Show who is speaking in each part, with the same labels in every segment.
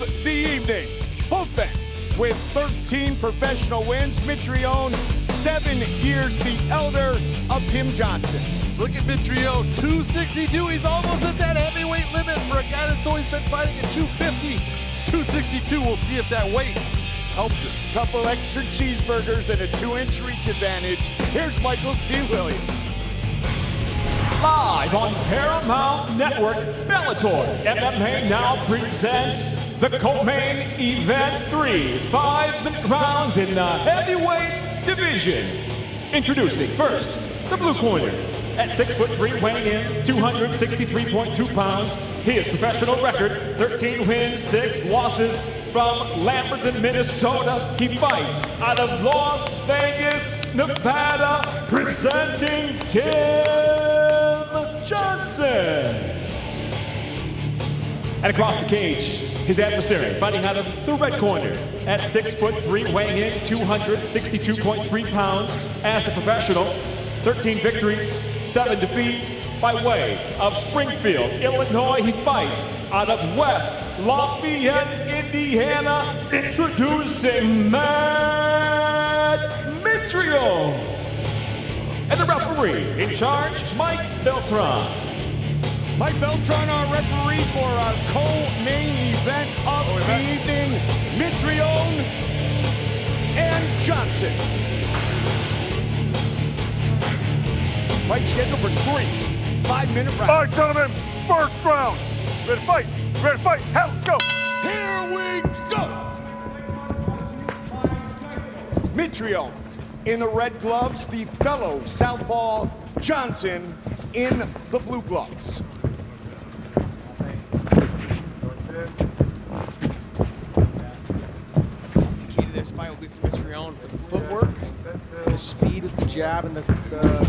Speaker 1: of the evening. Both men with 13 professional wins. Mitrione, 7 years the elder of Tim Johnson.
Speaker 2: Look at Mitrione, 262. He's almost at that heavyweight limit for a guy that's always been fighting at 250. 262, we'll see if that weight helps him.
Speaker 1: Couple extra cheeseburgers and a 2-inch reach advantage. Here's Michael C. Williams.
Speaker 3: Live on Paramount Network, Bellator MMA now presents the co-main event 3 5-minute rounds in the heavyweight division. Introducing first, the blue corner. At 6'3", weighing in 263.2 pounds. His professional record, 13 wins, 6 losses. From Lamberton, Minnesota, he fights out of Las Vegas, Nevada, presenting Tim Johnson. And across the cage, his adversary, fighting out of the red corner. At 6'3", weighing in 262.3 pounds. As a professional, 13 victories, 7 defeats. By way of Springfield, Illinois, he fights out of West Lafayette, Indiana. Introducing Matt Mitrione. And the referee in charge, Mike Beltran.
Speaker 1: Mike Beltran, our referee for our co-main event of the evening. Mitrione and Johnson. Fight scheduled for 3 5-minute rounds.
Speaker 4: All right, gentlemen, first round. Ready to fight? Ready to fight? Hell, let's go.
Speaker 1: Here we go. Mitrione in the red gloves, the fellow southpaw Johnson in the blue gloves.
Speaker 5: The key to this fight will be for Mitrione for the footwork and the speed of the jab and the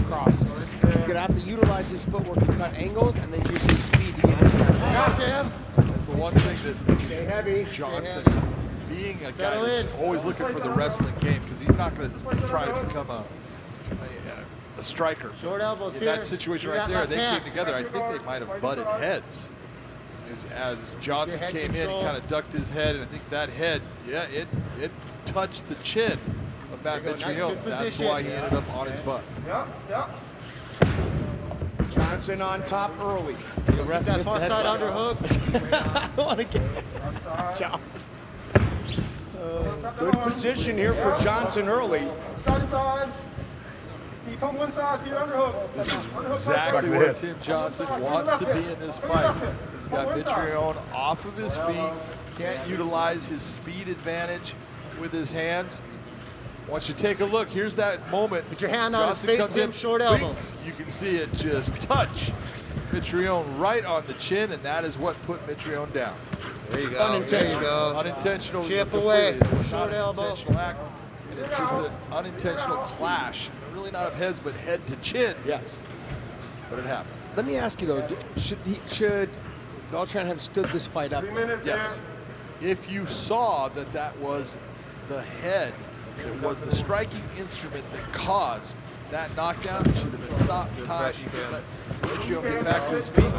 Speaker 5: cross. He's going to have to utilize his footwork to cut angles and then use his speed to get in there.
Speaker 2: That's the one thing that Johnson, being a guy that's always looking for the wrestling game, because he's not going to try to become a striker.
Speaker 6: Short elbows
Speaker 2: in that situation right there, they came together. I think they might have butted heads. As Johnson came in, he kind of ducked his head, and I think that head, yeah, it touched the chin of Matt Mitrione. That's why he ended up on his butt.
Speaker 1: Johnson on top early.
Speaker 5: The ref
Speaker 6: That
Speaker 5: missed
Speaker 6: far
Speaker 5: the
Speaker 6: side
Speaker 5: headbutt.
Speaker 6: underhook.
Speaker 5: I don't want to get John.
Speaker 1: Good position here for Johnson early.
Speaker 4: Side to side. You come one side to your underhook.
Speaker 2: This is exactly where Tim Johnson wants to be in this fight. He's got Mitrione off of his feet, can't utilize his speed advantage with his hands. Once you take a look, here's that moment.
Speaker 6: Put your hand on his
Speaker 2: Johnson
Speaker 6: face,
Speaker 2: comes
Speaker 6: Tim,
Speaker 2: in,
Speaker 6: short elbow.
Speaker 2: bink, you can see it just touch Mitrione right on the chin, and that is what put Mitrione down.
Speaker 6: There you go.
Speaker 1: Unintentional.
Speaker 6: There you go.
Speaker 2: Unintentional.
Speaker 6: Chip
Speaker 2: completely.
Speaker 6: away.
Speaker 2: It was not
Speaker 6: Short
Speaker 2: an
Speaker 6: elbow.
Speaker 2: intentional act, and it's just an unintentional clash. Really not of heads, but head to chin.
Speaker 1: Yes.
Speaker 2: But it happened.
Speaker 5: Let me ask you though, should Beltran have stood this fight up?
Speaker 2: Yes. If you saw that that was the head, it was the striking instrument that caused that knockdown, it should have been stopped, time. You can let Mitrione get back to his feet,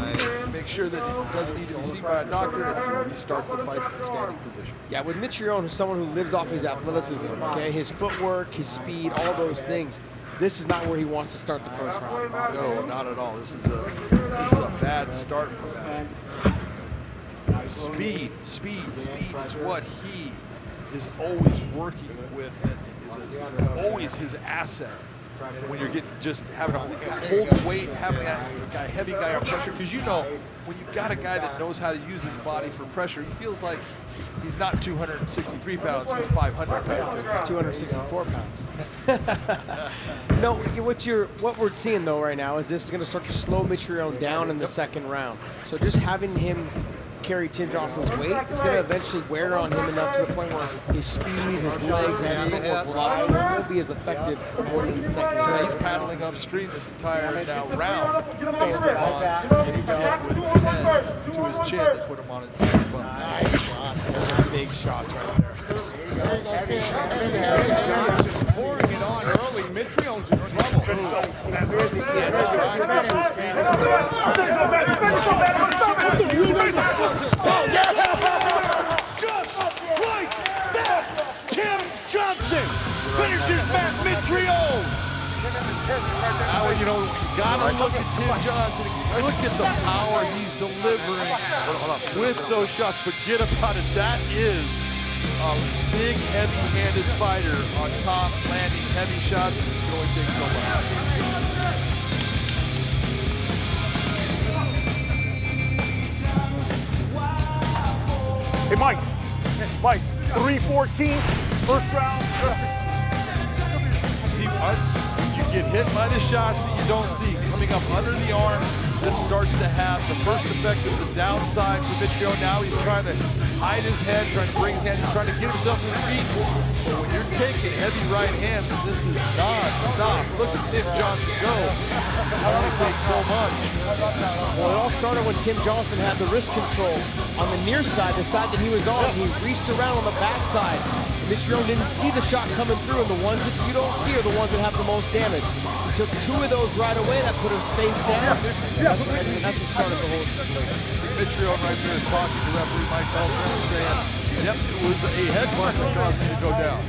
Speaker 2: make sure that he doesn't need to be seen by a doctor, and you restart the fight in the standing position.
Speaker 5: Yeah, with Mitrione, who's someone who lives off his athleticism, okay, his footwork, his speed, all those things. This is not where he wants to start the first round.
Speaker 2: No, not at all. This is a bad start for that. Speed is what he is always working with, and is always his asset. And when you're having to hold the weight, having a heavy guy on pressure, because you know when you've got a guy that knows how to use his body for pressure, he feels like he's not 263 pounds, he's 500 pounds.
Speaker 5: He's 264 pounds. No, what we're seeing though right now is this is going to start to slow Mitrione down in the second round. So just having him carry Tim Johnson's weight, it's going to eventually wear on him enough to the point where his speed, his legs, and his footwork won't be as effective going in the second round.
Speaker 2: He's paddling upstream this entire round based upon getting down with the head to his chin that put him on his butt.
Speaker 6: Nice shot.
Speaker 5: Those are big shots right there.
Speaker 1: Johnson pouring it on early. Mitrione's in trouble.
Speaker 5: Here's the standard.
Speaker 2: gotta look at Tim Johnson. Look at the power he's delivering with those shots. Forget about it. That is a big, heavy-handed fighter on top, landing heavy shots. It can only take so much.
Speaker 4: Hey, Mike. Mike, 3:14, first round.
Speaker 2: See, when you get hit by the shots that you don't see coming up under the arm, that starts to have the first effect of the downside for Mitrione. Now he's trying to hide his head, trying to bring his hand. He's trying to get himself to his feet. But when you're taking heavy right hands, and this is non-stop. Look at Tim Johnson go. It only takes so much.
Speaker 5: Well, it all started when Tim Johnson had the wrist control on the near side, the side that he was on. He reached around on the backside. Mitrione didn't see the shot coming through, and the ones that you don't see are the ones that have the most damage. He took 2 of those right away. That put him face down. That's what started the whole situation.
Speaker 2: Mitrione right there is talking to referee Mike Beltran, saying, yep, it was a headbutt that caused me to go down.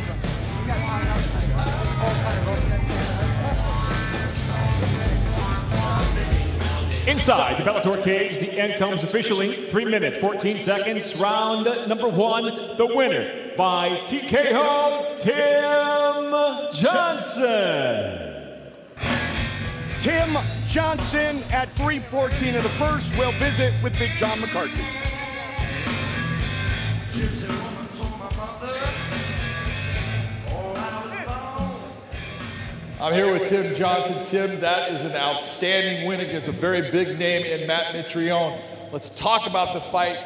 Speaker 3: Inside the Bellator cage, the end comes officially 3 minutes, 14 seconds. Round number 1, the winner by TKO, Tim Johnson.
Speaker 1: Tim Johnson at 3:14 of the first will visit with Big John McCarthy.
Speaker 7: I'm here with Tim Johnson. Tim, that is an outstanding win against a very big name in Matt Mitrione. Let's talk about the fight.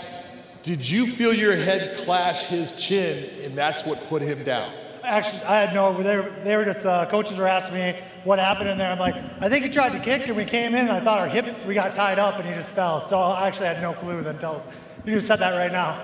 Speaker 7: Did you feel your head clash his chin, and that's what put him down?
Speaker 8: Actually, I had no, they were just, coaches were asking me what happened in there. I'm like, I think he tried to kick and we came in and I thought our hips, we got tied up and he just fell. So I actually had no clue until you just said that right now.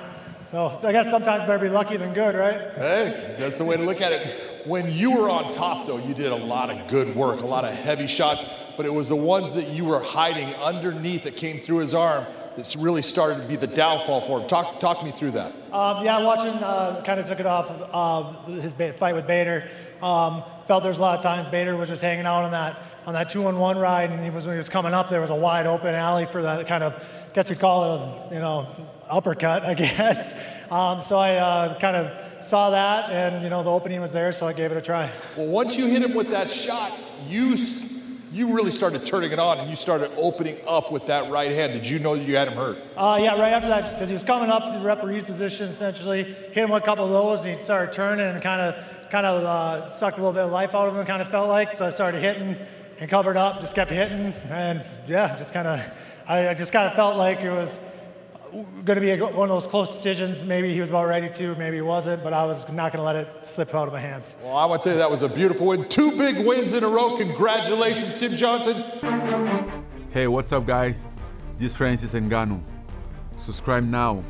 Speaker 8: So I guess sometimes better be lucky than good, right?
Speaker 7: Hey, that's the way to look at it. When you were on top, though, you did a lot of good work, a lot of heavy shots, but it was the ones that you were hiding underneath that came through his arm that's really started to be the downfall for him. Talk me through that.
Speaker 8: Yeah, watching, kind of took it off of his fight with Bader. Felt there's a lot of times Bader was just hanging out on that 2-on-1 ride, and when he was coming up, there was a wide open alley for that kind of, I guess you'd call it a, uppercut, I guess. So I kind of saw that, and the opening was there, so I gave it a try.
Speaker 7: Well, once you hit him with that shot, you really started turning it on, and you started opening up with that right hand. Did you know you had him hurt?
Speaker 8: Yeah, right after that, because he was coming up to the referee's position, essentially, hit him with a couple of those, and he started turning and kind of sucked a little bit of life out of him, kind of felt like. So I started hitting and covered up, just kept hitting, and yeah, I just kind of felt like it was going to be one of those close decisions. Maybe he was about ready to, maybe he wasn't, but I was not going to let it slip out of my hands.
Speaker 7: Well, I want to tell you that was a beautiful win. 2 big wins in a row. Congratulations, Tim Johnson.
Speaker 9: Hey, what's up, guys? This is Francis Ngannou. Subscribe now.